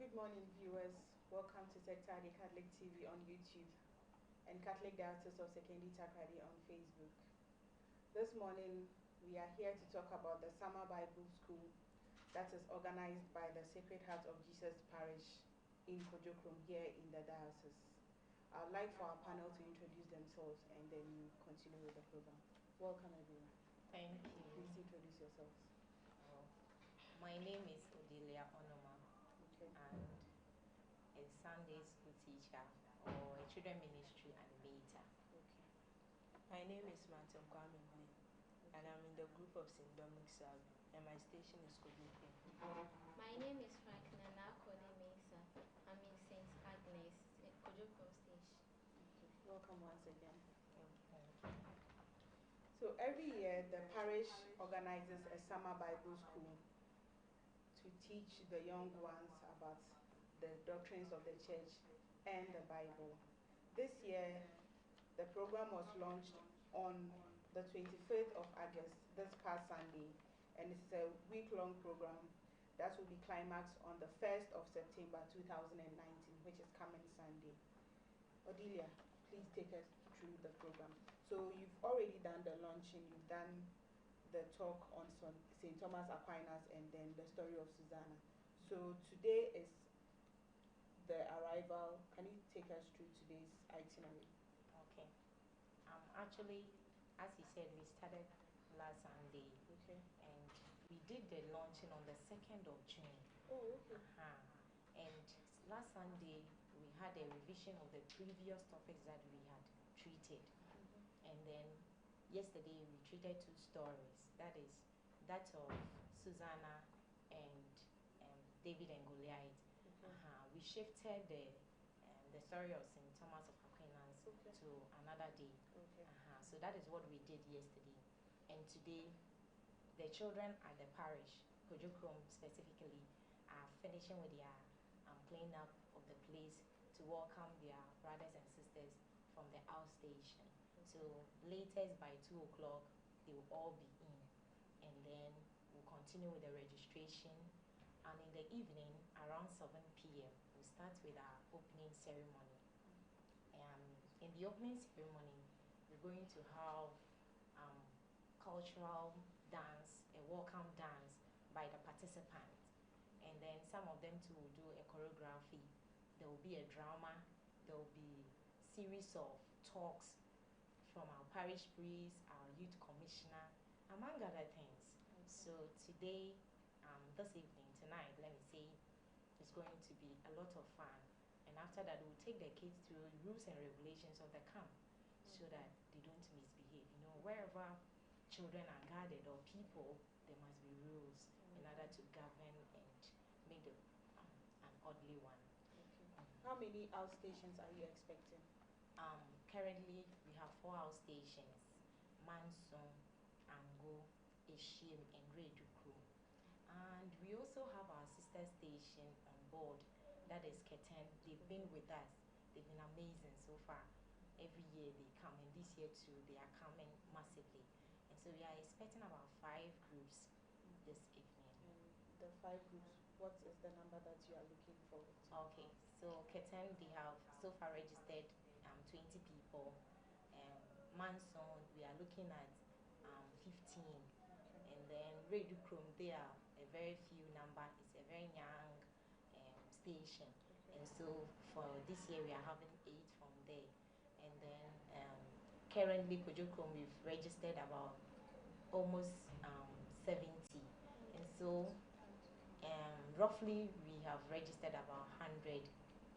Good morning, viewers. Welcome to Sectari Catholic TV on YouTube and Catholic Diocese of Sekendi Takrady on Facebook. This morning, we are here to talk about the Summer Bible School that is organized by the Sacred Heart of Jesus Parish in Kojokrom here in the diocese. I would like for our panel to introduce themselves and then continue with the program. Welcome, everyone. Thank you. Please introduce yourselves. My name is Odilia Onoma, Okay. and a Sunday school teacher or a children ministry animator. Okay. My name is Martin Kwame Lee, and I'm in the group of St. Dominic Savi, and my station is Kojokrom. My name is Franklin Akode Mesa. I'm in St. Agnes, Kojokrom Station. Okay. Welcome once again. Thank you. So every year, the parish organizes a summer Bible school to teach the young ones about the doctrines of the church and the Bible. This year, the program was launched on the 25th of August, this past Sunday, and it's a week-long program that will be climaxed on the 1st of September 2019, which is coming Sunday. Odilia, please take us through the program. So you've already done the launching, you've done the talk on St. Thomas Aquinas and then the story of Susanna. So today is the arrival. Can you take us through today's itinerary? Okay. Actually, as you said, we started last Sunday. Okay. And we did the launching on the 2nd of June. Oh, okay. And last Sunday, we had a revision of the previous topics that we had treated. And then yesterday, we treated 2 stories. That is that of Susanna and David and Goliath. We shifted the story of St. Thomas of Aquinas to another day. So that is what we did yesterday. And today, the children at the parish, Kojokrom specifically, are finishing with their cleaning up of the place to welcome their brothers and sisters from the outstation. So latest by 2 o'clock, they will all be in. And then we'll continue with the registration. And in the evening, around 7 p.m., we'll start with our opening ceremony. In the opening ceremony, we're going to have cultural dance, a welcome dance by the participants. And then some of them too will do a choreography. There will be a drama. There will be series of talks from our parish priest, our youth commissioner, among other things. So today, this evening, tonight, let me say, it's going to be a lot of fun. And after that, we'll take the kids through rules and regulations of the camp so that they don't misbehave. You know, wherever children are guarded or people, there must be rules in order to govern and make an orderly one. How many outstations are you expecting? Currently, we have 4 outstations: Manson, Ango, Eshim, and Redukru. And we also have our sister station on board, that is Keten. They've been with us. They've been amazing so far. Every year they come, and this year too, they are coming massively. And so we are expecting about 5 groups this evening. And the 5 groups, what is the number that you are looking forward to? Okay, so Keten, they have so far registered 20 people. Manson, we are looking at 15. And then Redukrom, they are a very few number. It's a very young station. And so for this year, we are having 8 from there. And then currently, Kojokrom, we've registered about almost 70. And so roughly, we have registered about 100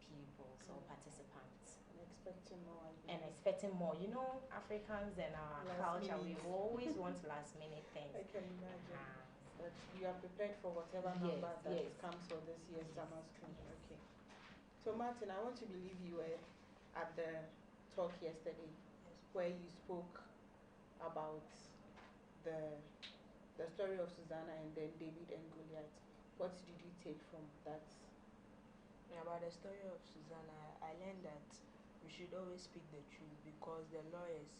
people, so participants. And expecting more. And expecting more. You know, Africans and our culture, we always want last minute things. I can imagine. But you are prepared for whatever number that comes for this year's summer school. Okay. So Martin, I want to believe you were at the talk yesterday where you spoke about the story of Susanna and then David and Goliath. What did you take from that? About the story of Susanna, I learned that we should always speak the truth, because the lawyers,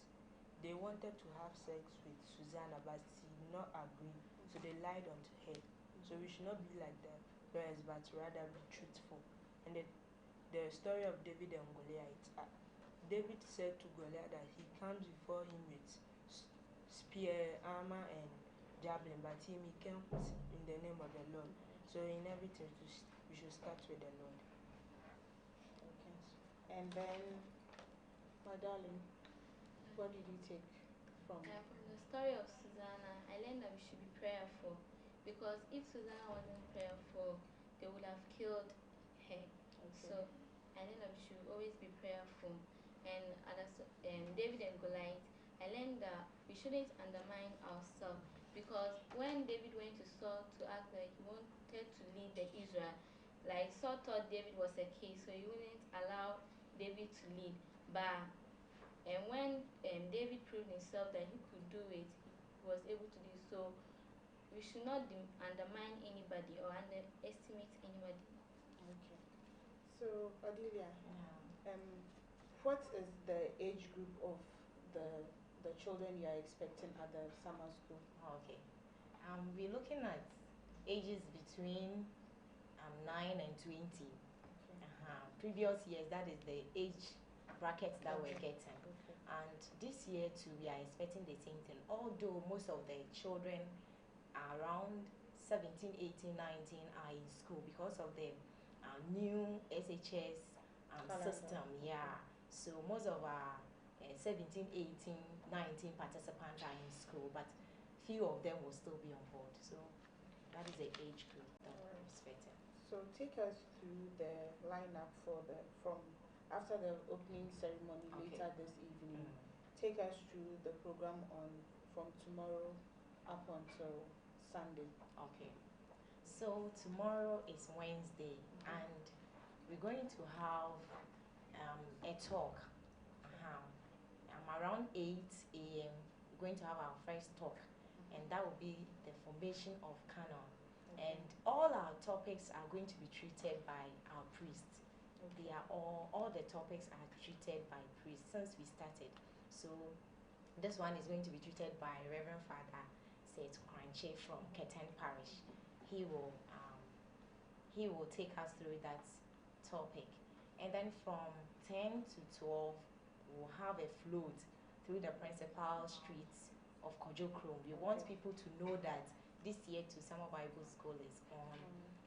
they wanted to have sex with Susanna, but she did not agree, so they lied onto her. So we should not be like that. lawyers, but rather be truthful. And the story of David and Goliath. David said to Goliath that he comes before him with spear, armor, and javelin, but he came in the name of the Lord. So in everything, we should start with the Lord. Okay. And then, my darling, what did you take from? From the story of Susanna, I learned that we should be prayerful, because if Susanna wasn't prayerful, they would have killed her. Okay. So I learned that we should always be prayerful. And David and Goliath, I learned that we shouldn't undermine ourselves, because when David went to Saul to ask that he wanted to lead the Israel, like Saul thought David was a king, so he wouldn't allow David to lead. But and when David proved himself that he could do it, he was able to do so. We should not undermine anybody or underestimate anybody. Okay. So, Adelia, Yeah. what is the age group of the children you are expecting at the summer school? Okay. We're looking at ages between 9 and 20. Previous years, that is the age brackets that we're getting. Okay. And this year too, we are expecting the same thing. Although most of the children are around 17, 18, 19 are in school because of the new SHS system. Yeah. So most of our 17, 18, 19 participants are in school, but few of them will still be on board. So that is the age group that we're expecting. So take us through the lineup from after the opening ceremony later this evening. Take us through the program from tomorrow up until Sunday. Okay. So tomorrow is Wednesday, and we're going to have a talk. Around 8 a.m. we're going to have our first talk, and that will be the formation of canon. And all our topics are going to be treated by our priests. They are all the topics are treated by priests since we started. So this one is going to be treated by Reverend Father Seth Kranche from Ketan Parish. He will take us through that topic. And then from 10 to 12, we'll have a float through the principal streets of Kojo Krom. We want people to know that this year to Summer Bible School is on,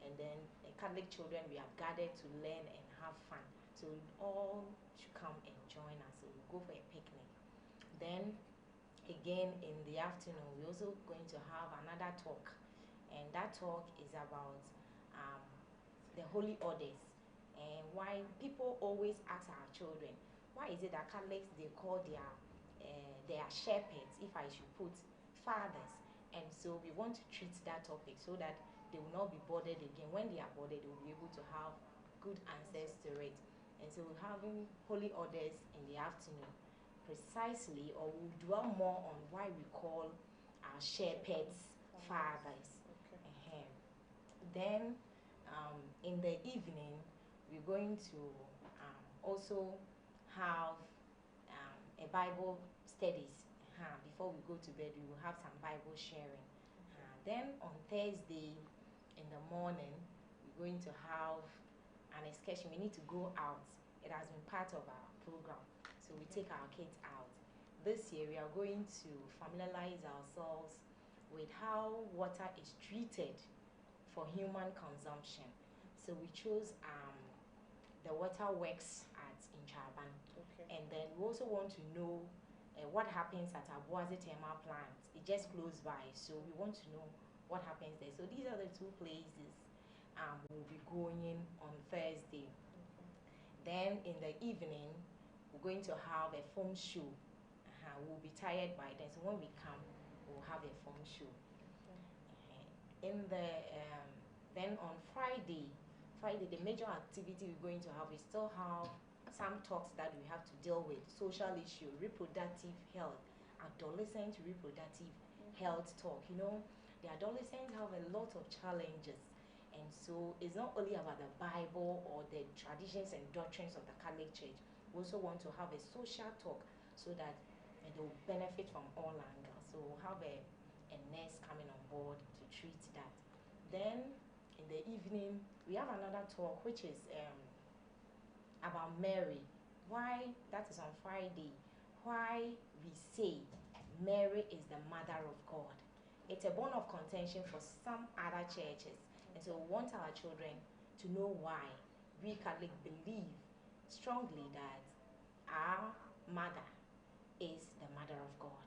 and then Catholic children, we have gathered to learn and have fun. So all should come and join us. So we'll go for a picnic. Then again in the afternoon, we're also going to have another talk, and that talk is about the holy orders, and why people always ask our children, why is it that Catholics, they call their shepherds, if I should put, fathers? And so we want to treat that topic so that they will not be bothered again. When they are bothered, they will be able to have good answers to it. And so we're having holy orders in the afternoon precisely, or we'll dwell more on why we call our shepherds fathers. Then in the evening, we're going to also have a Bible studies. Before we go to bed, we will have some Bible sharing. Then on Thursday in the morning, we're going to have an excursion. We need to go out. It has been part of our program. So we take our kids out. This year, we are going to familiarize ourselves with how water is treated for human consumption. So we chose the water works at Inchaban. And then we also want to know what happens at Abuazi Thermal Plant. It just close by, so we want to know what happens there. So these are the two places we'll be going on Thursday. Then in the evening, we're going to have a film show. We'll be tired by then, so when we come, we'll have a film show. In the then on Friday, the major activity we're going to have, we still have some talks that we have to deal with, social issue, reproductive health, adolescent reproductive health talk. You know, the adolescents have a lot of challenges, and so it's not only about the Bible or the traditions and doctrines of the Catholic Church. We also want to have a social talk so that they will benefit from all angles. So we'll have a nurse coming on board to treat that. Then in the evening, we have another talk which is about Mary. Why, that is on Friday, why we say Mary is the mother of God. It's a bone of contention for some other churches. And so we want our children to know why we Catholic believe strongly that our mother is the mother of God.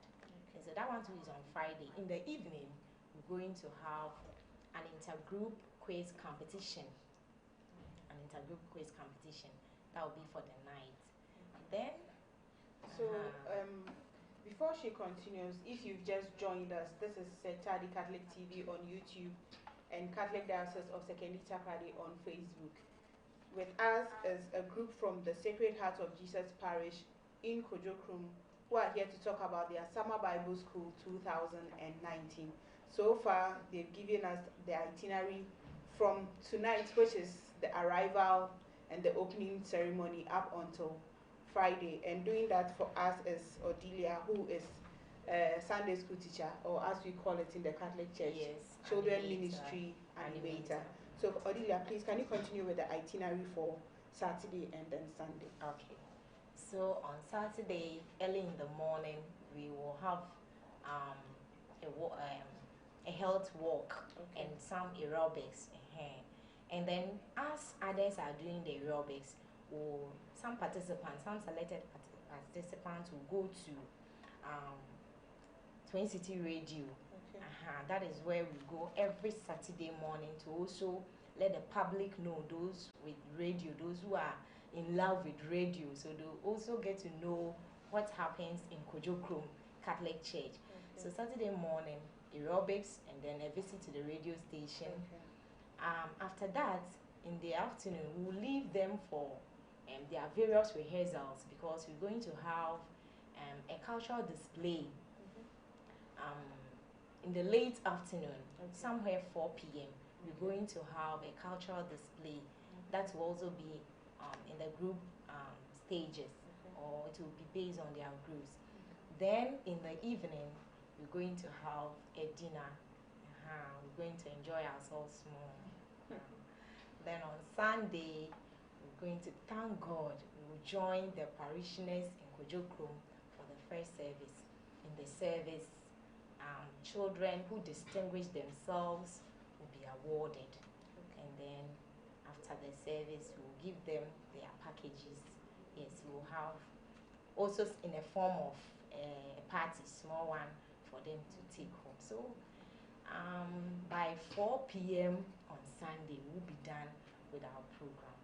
And so that one too is on Friday. In the evening, we're going to have an intergroup quiz competition. An intergroup quiz competition. That will be for the night. Then, so before she continues, if you've just joined us, this is Sectari Catholic TV on YouTube and Catholic Diocese of Sekendita Prade on Facebook. With us is a group from the Sacred Heart of Jesus Parish in Kojokrum who are here to talk about their Summer Bible School 2019. So far, they've given us the itinerary from tonight, which is the arrival and the opening ceremony, up until Friday. And doing that for us is Odilia, who is a Sunday school teacher, or as we call it in the Catholic Church, Children Ministry Animator. So Odilia, please, can you continue with the itinerary for Saturday and then Sunday? Okay. So on Saturday, early in the morning, we will have a health walk and some aerobics. And then as others are doing the aerobics, some participants, some selected participants will go to Twin City Radio. That is where we go every Saturday morning to also let the public know, those with radio, those who are in love with radio. So they'll also get to know what happens in Kojokrom Catholic Church. So Saturday morning, aerobics, and then a visit to the radio station. After that, in the afternoon, we'll leave them for their various rehearsals, because we're going to have a cultural display in the late afternoon, somewhere 4 p.m. We're going to have a cultural display that will also be in the group stages, or it will be based on their groups. Then in the evening, we're going to have a dinner. We're going to enjoy ourselves more. Then on Sunday, we're going to thank God. We will join the parishioners in Kojokrom for the first service. In the service, children who distinguish themselves will be awarded. And then after the service, we will give them their packages. Yes, we will have also in a form of a party, small one, for them to take home. So by 4 p.m. on Sunday, we'll be done with our program.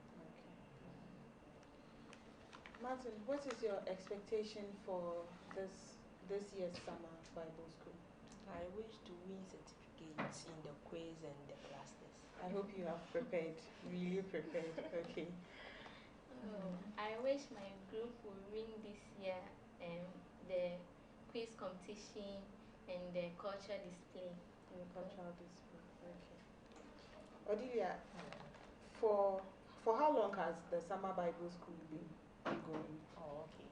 Martin, what is your expectation for this year's Summer Bible School? I wish to win certificates in the quiz and the class test. I hope you have prepared, really prepared. Okay. I wish my group will win this year the quiz competition and the culture display. Cultural display. Okay. Odilia, for how long has the Summer Bible School been ongoing? Oh, okay.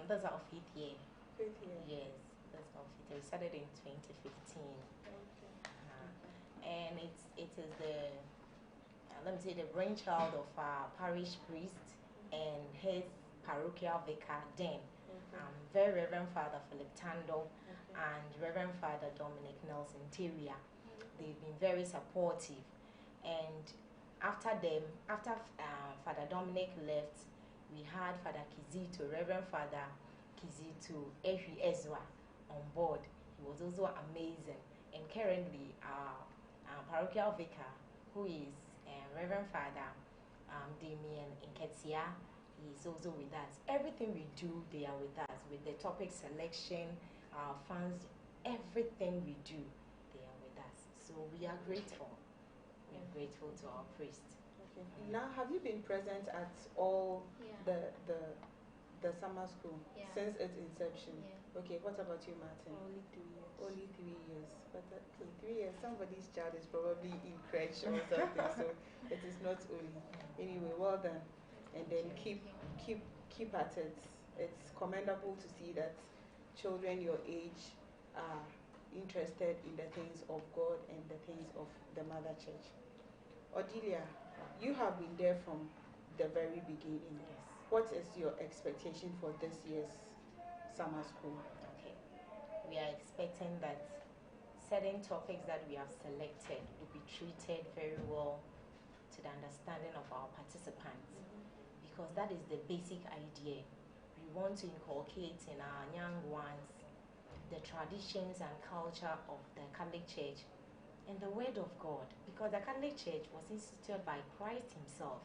That's our 5th year. 5th year? Yes, that's our 5th year. We started in 2015. Okay. And it is the, let me say, the brainchild of our parish priest and his parochial vicar then. Very Reverend Father Philip Tando and Reverend Father Dominic Nelson Teria. They've been very supportive. And after Father Dominic left, we had Father Kizito, Reverend Father Kizito Ehi Ezra on board. He was also amazing. And currently, our parochial vicar, who is Reverend Father Damien Inketia, he is also with us. Everything we do, they are with us. With the topic selection, our funds, everything we do, they are with us. So we are grateful. We are grateful to our priest. Okay. Now, have you been present at all the summer school since its inception? Okay, what about you, Martin? Only 2 years. Only 3 years. But okay, 3 years, somebody's child is probably in crèche or something, so it is not only. Anyway, well done. And then keep at it. It's commendable to see that children your age are interested in the things of God and the things of the Mother Church. Odilia, you have been there from the very beginning. Yes. What is your expectation for this year's summer school? Okay. We are expecting that certain topics that we have selected will be treated very well to the understanding of our participants, because that is the basic idea. We want to inculcate in our young ones the traditions and culture of the Catholic Church and the Word of God, because the Catholic Church was instituted by Christ Himself,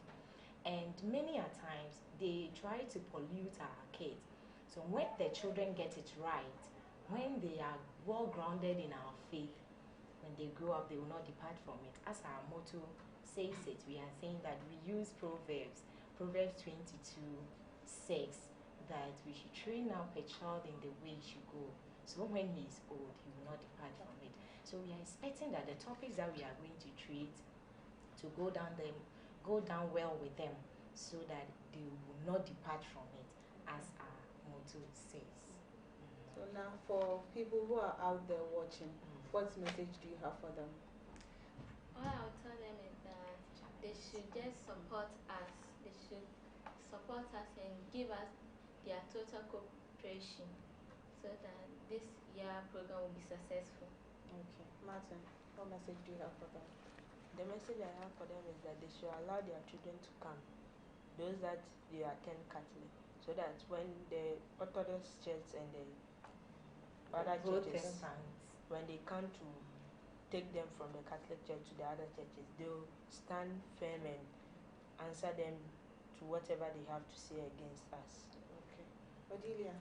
and many a times they try to pollute our kids. So when the children get it right, when they are well grounded in our faith, when they grow up, they will not depart from it. As our motto says it, we are saying that we use Proverbs 22:6, that we should train up a child in the way he should go. So when he is old, he will not depart from it. So we are expecting that the topics that we are going to treat to go down well with them, so that they will not depart from it, as our motto says. So now, for people who are out there watching, what message do you have for them? All I will tell them is that they should just support us. They should support us and give us their total cooperation, so that this year program will be successful. Okay. Martin, what message do you have for them? The message I have for them is that they should allow their children to come, those that they attend Catholic, so that when the Orthodox Church and the other churches, when they come to take them from the Catholic Church to the other churches, they'll stand firm and answer them to whatever they have to say against us. Okay. Odilia,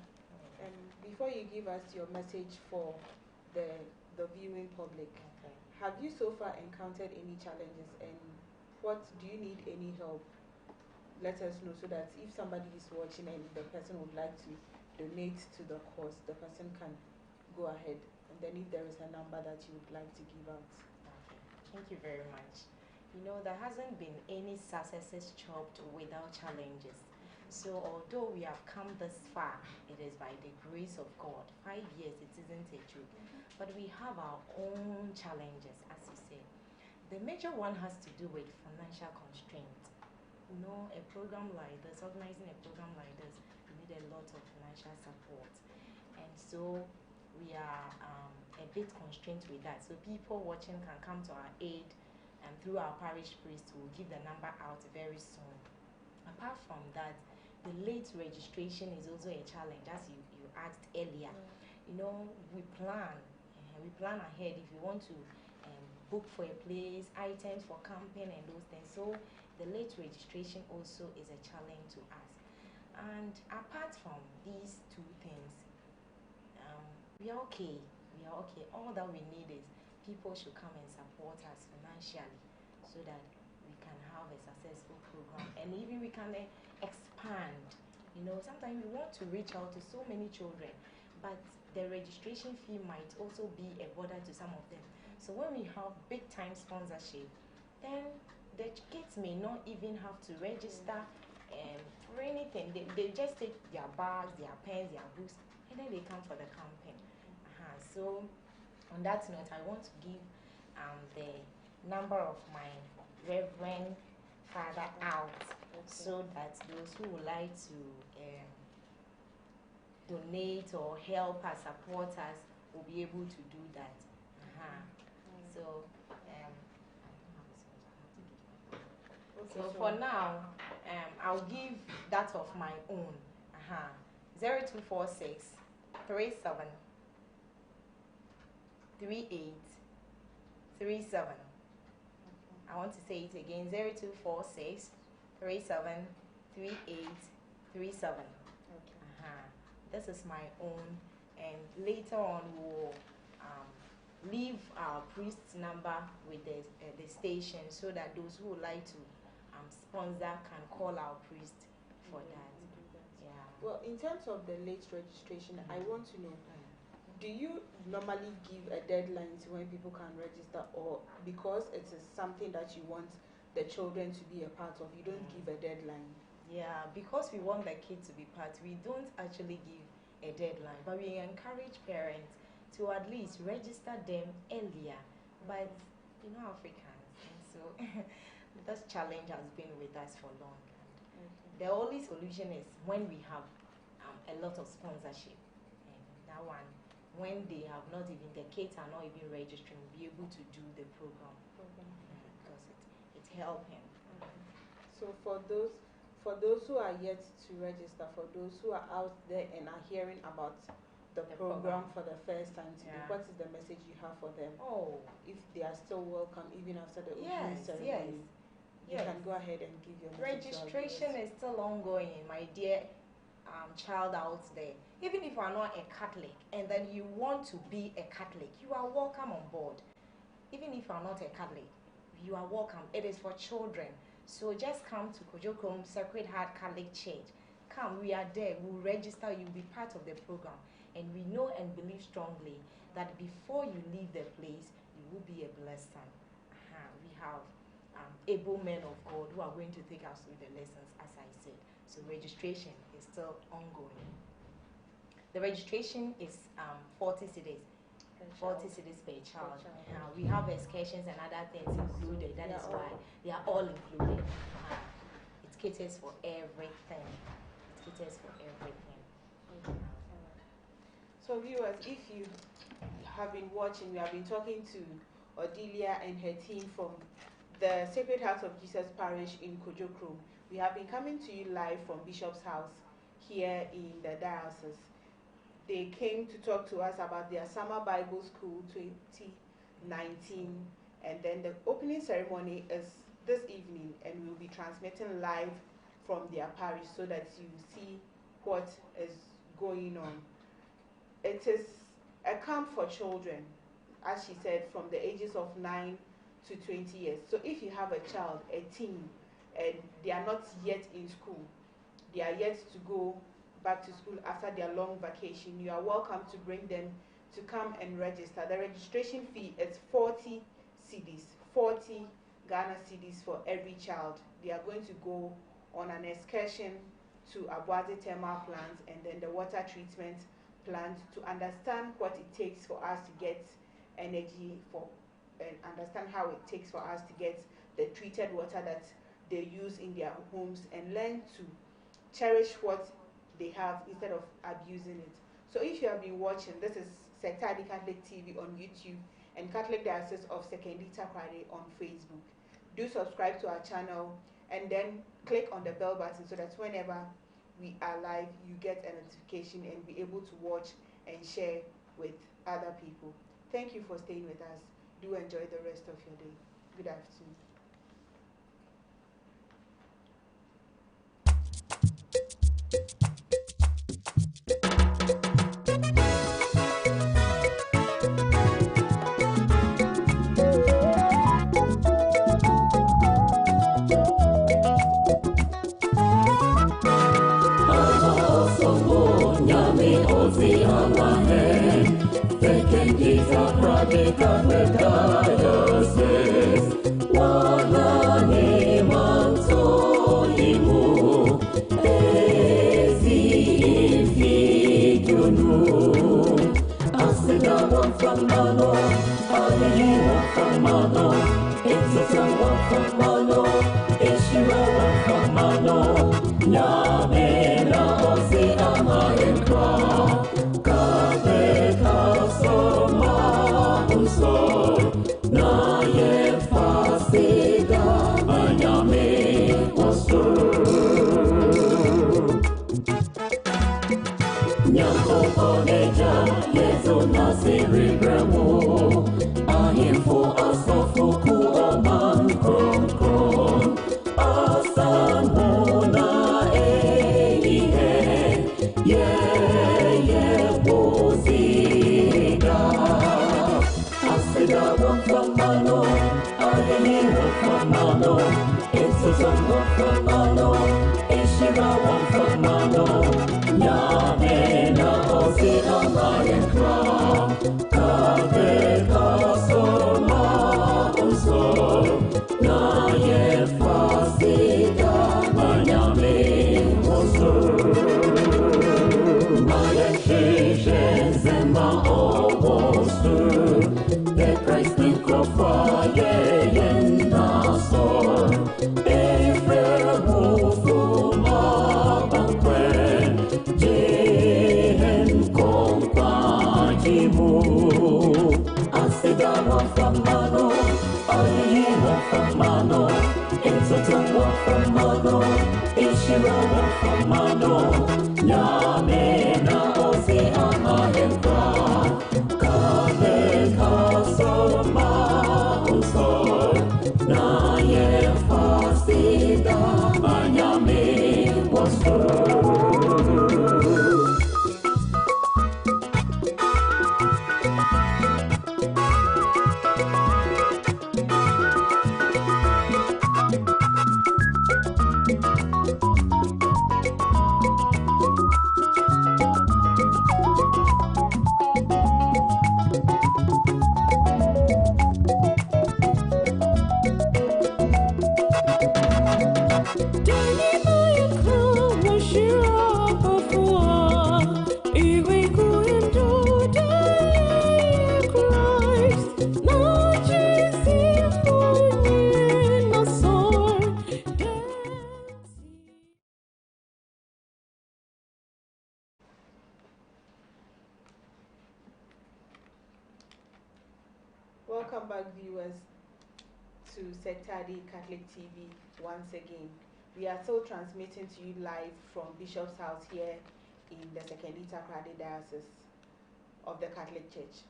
before you give us your message for the viewing public, Okay. have you so far encountered any challenges, and what do you need any help? Let us know, so that if somebody is watching and the person would like to donate to the cause, the person can go ahead. And then if there is a number that you would like to give out. Okay. Thank you very much. You know, there hasn't been any successes chopped without challenges. So although we have come this far, it is by the grace of God. 5 years, it isn't a joke. But we have our own challenges, as you said. The major one has to do with financial constraints. You know, a program like this, organizing a program like this, you need a lot of financial support. And so we are a bit constrained with that. So people watching can come to our aid, and through our parish priest, we'll give the number out very soon. Apart from that, the late registration is also a challenge, as you asked earlier. You know, we plan ahead if you want to book for a place, items for camping and those things. So the late registration also is a challenge to us. And apart from these two things, we are okay. All that we need is people should come and support us financially, so that we can have a successful program, and even we can expand. You know, sometimes we want to reach out to so many children, but the registration fee might also be a burden to some of them. So when we have big time sponsorship, then the kids may not even have to register for anything. They just take their bags, their pens, their books, and then they come for the camping. So on that note, I want to give the number of my Reverend Father out, so that those who would like to donate or help us, support us, will be able to do that. So so for now, I'll give that of my own. 0246 37 3837. I want to say it again: 0246 37 3837. This is my own, and later on we'll leave our priest's number with the station, so that those who would like to sponsor can call our priest for that. Yeah. Well, in terms of the late registration, I want to know, do you normally give a deadline to when people can register, or because it is something that you want the children to be a part of, you don't give a deadline? Yeah, because we want the kids to be part, we don't actually give a deadline, but we encourage parents to at least register them earlier. But you know, Africans, and so This challenge has been with us for long. And Okay. the only solution is when we have a lot of sponsorship. And that one, when they have not even, the kids are not even registering, we'll be able to do the program because it helps him. So for those who are yet to register, for those who are out there and are hearing about the program for the first time today, Yeah. what is the message you have for them? Oh, If they are still welcome even after the opening yes, ceremony, you yes. can go ahead and give your message to our Registration viewers. is still ongoing, my dear child out there. Even if you are not a Catholic and then you want to be a Catholic, you are welcome on board. Even if you are not a Catholic, you are welcome. It is for children. So just come to Kojokom Sacred Heart Catholic Church. Come, we are there. We'll register. You'll be part of the program. And we know and believe strongly that before you leave the place, you will be a blessed son. We have able men of God who are going to take us through the lessons, as I said. So registration is still ongoing. The registration is 40 cedis. 40 cedis per child. We have excursions and other things included. That is why they are all included. It caters for everything. It caters for everything. So viewers, if you have been watching, we have been talking to Odelia and her team from the Sacred Heart of Jesus Parish in Kojokom. We have been coming to you live from Bishop's house here in the diocese. They came to talk to us about their Summer Bible School 2019, and then the opening ceremony is this evening, and we'll be transmitting live from their parish so that you see what is going on. It is a camp for children, as she said, from the ages of 9 to 20 years. So if you have a child, a teen, and they are not yet in school, they are yet to go back to school after their long vacation, you are welcome to bring them to come and register. The registration fee is 40 cedis, 40 Ghana cedis for every child. They are going to go on an excursion to Abuazi thermal plant and then the water treatment plant to understand what it takes for us to get energy and understand how it takes for us to get the treated water that they use in their homes and learn to cherish what they have instead of abusing it. So if you have been watching, this is Sectadi Catholic TV on YouTube and Catholic Diocese of Sekendita Kwade on Facebook. Do subscribe to our channel and then click on the bell button so that whenever we are live, you get a notification and be able to watch and share with other people. Thank you for staying with us. Do enjoy the rest of your day. Good afternoon. The Christ in fire in the storm. Asida wafamano, Ayi wafamano, Insotum wafamano, Ishira wafamano, Nyamena osi amahempa, Kane kasoma usor, Naye fasida, Anyame wasor. Welcome back, viewers, to Sectadi Catholic TV once again. We are still transmitting to you live from Bishop's house here in the Sekendita Krade Diocese of the Catholic Church.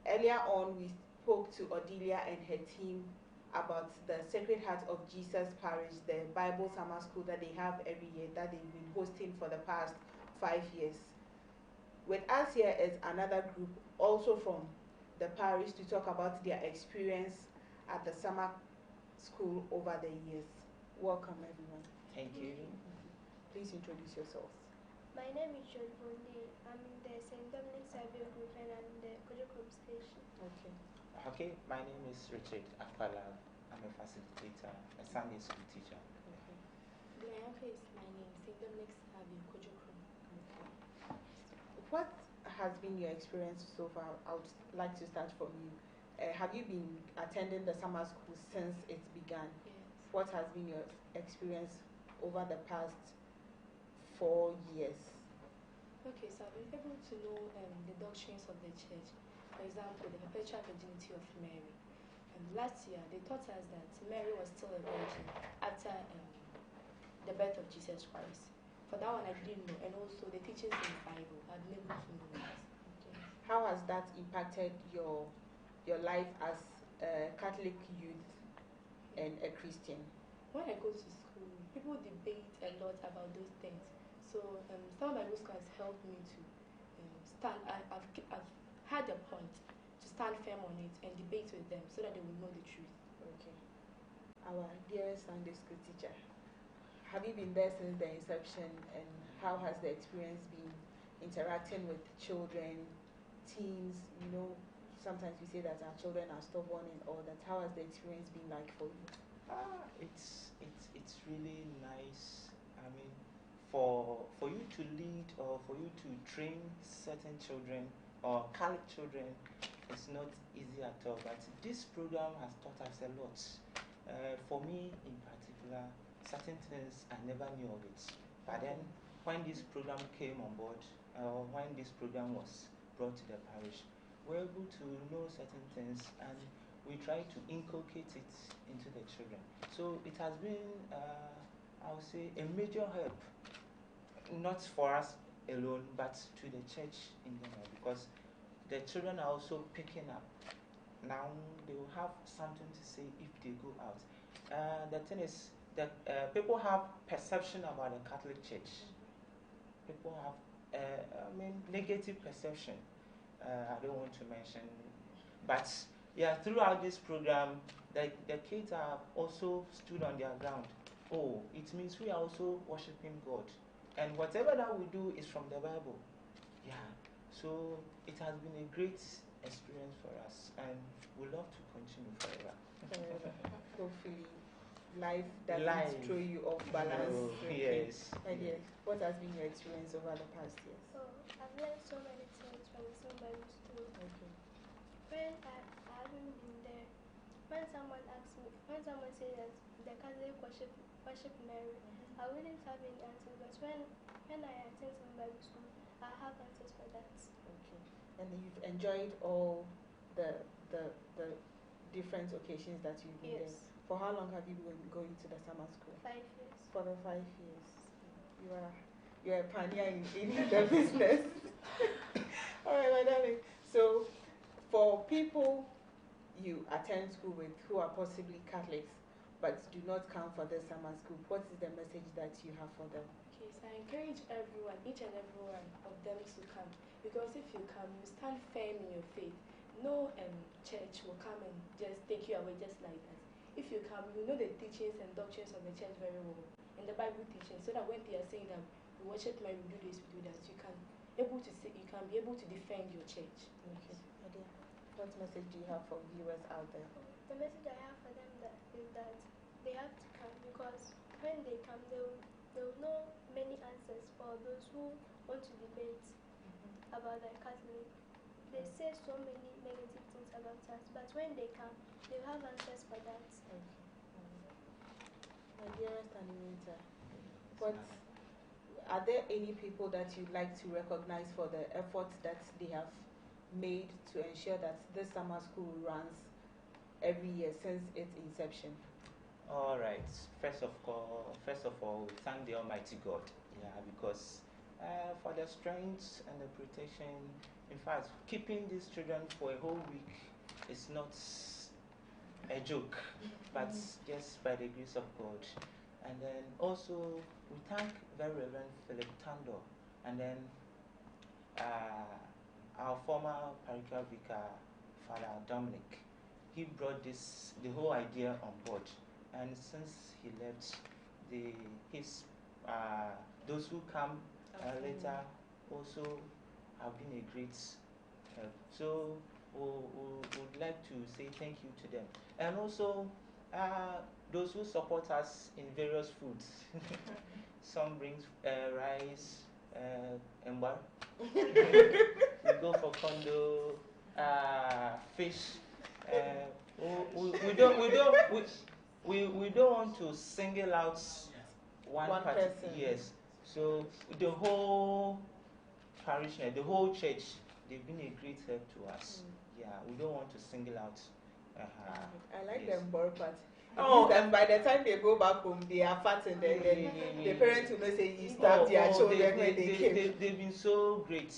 Earlier on, we spoke to Odelia and her team about the Sacred Heart of Jesus Parish, the Bible summer school that they have every year that they've been hosting for the past 5 years. With us here is another group also from the parish to talk about their experience at the summer school over the years. Welcome, everyone. Thank you. Please introduce yourselves. My name is John Bonde. I'm in the St. Dominic Survey Group and I'm in the Kojokrom Station. Okay. Okay, my name is Richard Afala. I'm a facilitator, a Sunday school teacher. Okay. My name is St. Dominic Survey Kojokrom. Okay. What has been your experience so far? I would like to start from you. Have you been attending the summer school since it began? Yes. What has been your experience over the past 4 years? Okay, so I've been able to know the doctrines of the church. For example, the perpetual virginity of Mary. Last year, they taught us that Mary was still a virgin after the birth of Jesus Christ. For that one, I didn't know. And also the teachings in the Bible, I've been able to know that. Okay. How has that impacted your life as a Catholic youth and a Christian? When I go to school, people debate a lot about those things. So Summer Bible School has helped me to stand. I've had a point to stand firm on it and debate with them so that they will know the truth. Okay. Our dear Sunday school teacher, have you been there since the inception, and how has the experience been interacting with children, teens? You know, sometimes we say that our children are stubborn and all that. How has the experience been like for you? It's really nice. I mean, for you to lead or for you to train certain children or Catholic children, it's not easy at all. But this program has taught us a lot. For me in particular, certain things I never knew of it. But then when this program came on board, or when this program was brought to the parish, we're able to know certain things and we try to inculcate it into the children. So it has been, I would say, a major help, not for us alone, but to the church in general, because the children are also picking up. Now they will have something to say if they go out. The thing is that people have perception about the Catholic Church. People have, negative perception. I don't want to mention, but yeah, throughout this program, the kids have also stood on their ground. Oh, it means we are also worshiping God, and whatever that we do is from the Bible. Yeah, so it has been a great experience for us, and we love to continue forever. Hopefully, life doesn't throw you off balance. No, yes. Yes. What has been your experience over the past years? So I've learned so many things from the Summer Bible School. Okay. When I haven't been there, when someone says that the Catholic worship Mary, I wouldn't have any answers. But when I attend Summer Bible School, I have answers for that. Okay. And you've enjoyed all the the the different occasions that you've been there. Yes. For how long have you been going to the summer school? 5 years. For the 5 years. You are a pioneer in the business. All right, my darling. So, for people you attend school with who are possibly Catholics but do not come for the summer school, what is the message that you have for them? Okay, so I encourage everyone, each and every one of them to come. Because if you come, you stand firm in your faith. No church will come and just take you away just like that. If you come, you know the teachings and doctrines of the church very well. And the Bible teaching, so that when they are saying that we worship Mary, we do this, we do that, you can be able to defend your church. Okay. Adia, what message do you have for viewers out there? The message I have for them is that they have to come, because when they come, they'll know many answers for those who want to debate about the Catholic. They say so many negative things about us, but when they come, they'll have answers for that. Okay. My dearest Anita, what are there any people that you'd like to recognize for the efforts that they have made to ensure that this summer school runs every year since its inception? All right. First of all, we thank the Almighty God. Yeah, because for the strength and the protection. In fact, keeping these children for a whole week is not a joke, but just by the grace of God. And then also we thank very Reverend Philip Tando, and then our former parochial vicar, Father Dominic. He brought the whole idea on board, and since he left, those who come later also have been a great help. So we would like to say thank you to them, and also those who support us in various foods. Some brings rice, embar. We go for condo, fish. We don't want to single out one person. Yes. So the whole parish, the whole church, they've been a great help to us. Yeah, we don't want to single out. I like yes. them more part. Oh, and by the time they go back home, they are fat, and then the parents will not say you starve their children when they came. They've been so great.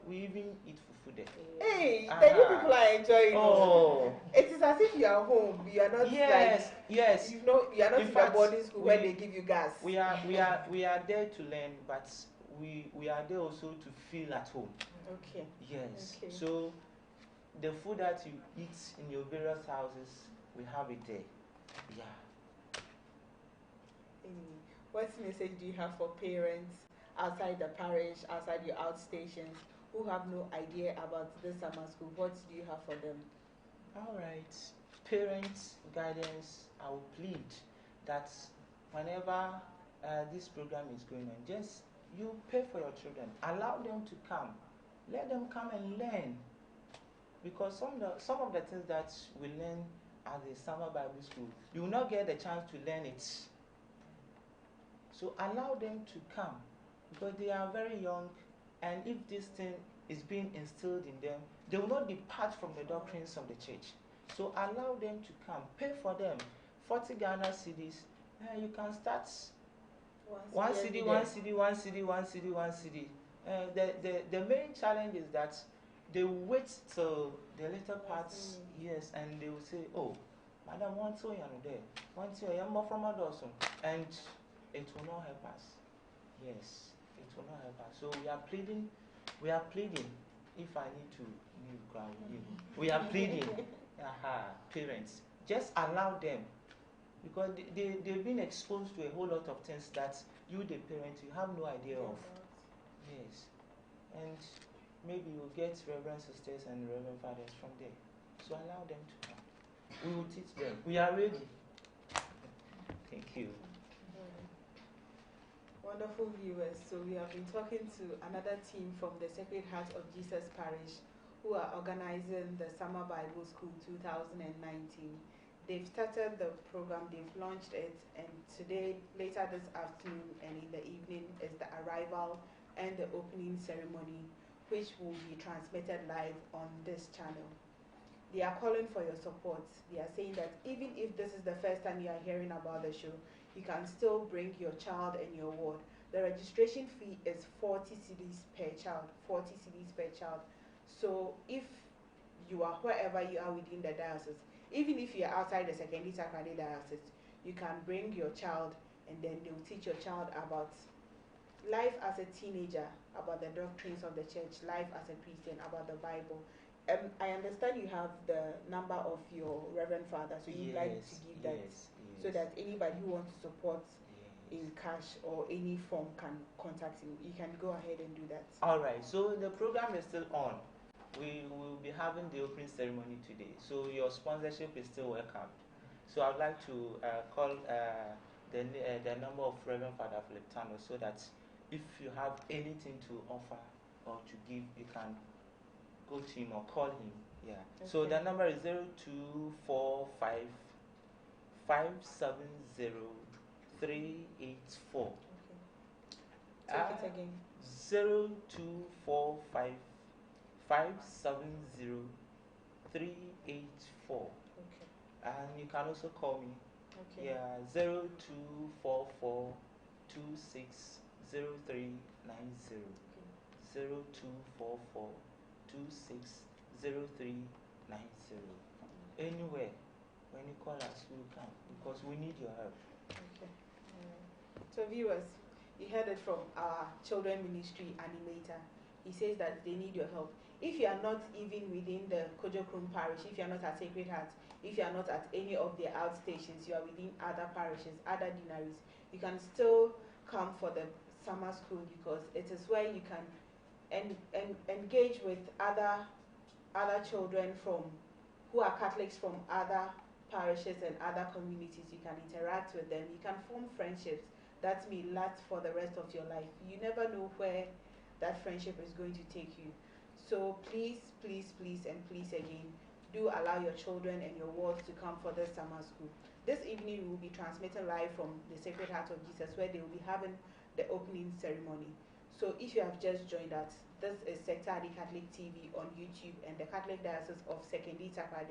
We even eat fufu there. Hey, then you people are enjoying. Oh, it is as if you are home. You are not. Yes, like, yes. You know, you are not in a boarding school where they give you gas. We are there to learn, but we are there also to feel at home. Okay. Yes. Okay. So the food that you eat in your various houses, we have it there. Yeah. What message do you have for parents outside the parish, outside your outstations, who have no idea about this summer school? What do you have for them? All right. Parents, guardians, I will plead that whenever this program is going on, just you pay for your children. Allow them to come. Let them come and learn. Because some of the things that we learn at the summer Bible school, you will not get the chance to learn it. So allow them to come, because they are very young, and if this thing is being instilled in them, they will not depart from the doctrines of the church. So allow them to come. Pay for them 40 Ghana cedis. You can start one CD. The main challenge is that they wait till the later parts, yes, and they will say, oh, Madam, one so young there, one so young from a dozen, and it will not help us. Yes, it will not help us. So we are pleading, if I need to leave, we are pleading, parents, just allow them, because they've been exposed to a whole lot of things that you, the parent, you have no idea of. Yes, and maybe you'll get Reverend Sisters and Reverend Fathers from there. So allow them to come. We will teach them. We are ready. Thank you. Wonderful viewers. So we have been talking to another team from the Sacred Heart of Jesus Parish who are organizing the Summer Bible School 2019. They've started the program, they've launched it, and today, later this afternoon and in the evening, is the arrival and the opening ceremony, which will be transmitted live on this channel. They are calling for your support. They are saying that even if this is the first time you are hearing about the show, you can still bring your child and your ward. The registration fee is 40 cedis per child, 40 cedis per child. So if you are wherever you are within the diocese, even if you are outside the Secondary Sacred Diocese, you can bring your child and then they will teach your child about life as a teenager, about the doctrines of the church, life as a Christian, about the Bible. I understand you have the number of your Reverend Father, so you'd like to give that so that anybody who wants to support in cash or any form can contact you. You can go ahead and do that. Alright, so the program is still on. We will be having the opening ceremony today, so your sponsorship is still welcome. So I'd like to call the number of Reverend Father Philiptano so that if you have anything to offer or to give, you can go to him or call him. Yeah. Okay. So the number is 0245 570 384. Okay. Take it again. 0245 570 384. Okay. And you can also call me. Okay. Yeah, 0244 260390. 0244 260390. Anywhere, when you call us, we will come because we need your help. Okay. So, viewers, you heard it from our children ministry animator. He says that they need your help. If you are not even within the Kojokrum parish, if you are not at Sacred Heart, if you are not at any of the outstations, you are within other parishes, other deaneries, you can still come for the summer school because it is where you can engage with other children from who are Catholics from other parishes and other communities. You can interact with them. You can form friendships that may last for the rest of your life. You never know where that friendship is going to take you. So please, please, please, and please again, do allow your children and your wards to come for this summer school. This evening we will be transmitting live from the Sacred Heart of Jesus, where they will be having the opening ceremony. So if you have just joined us, this is Sectari Catholic TV on YouTube and the Catholic Diocese of Secondary Sacred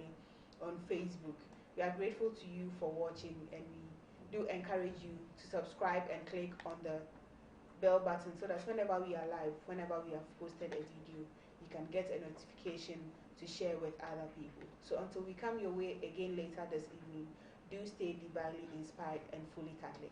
on Facebook. We are grateful to you for watching, and we do encourage you to subscribe and click on the bell button so that whenever we are live, whenever we have posted a video, you can get a notification to share with other people. So until we come your way again later this evening, do stay divinely inspired and fully Catholic.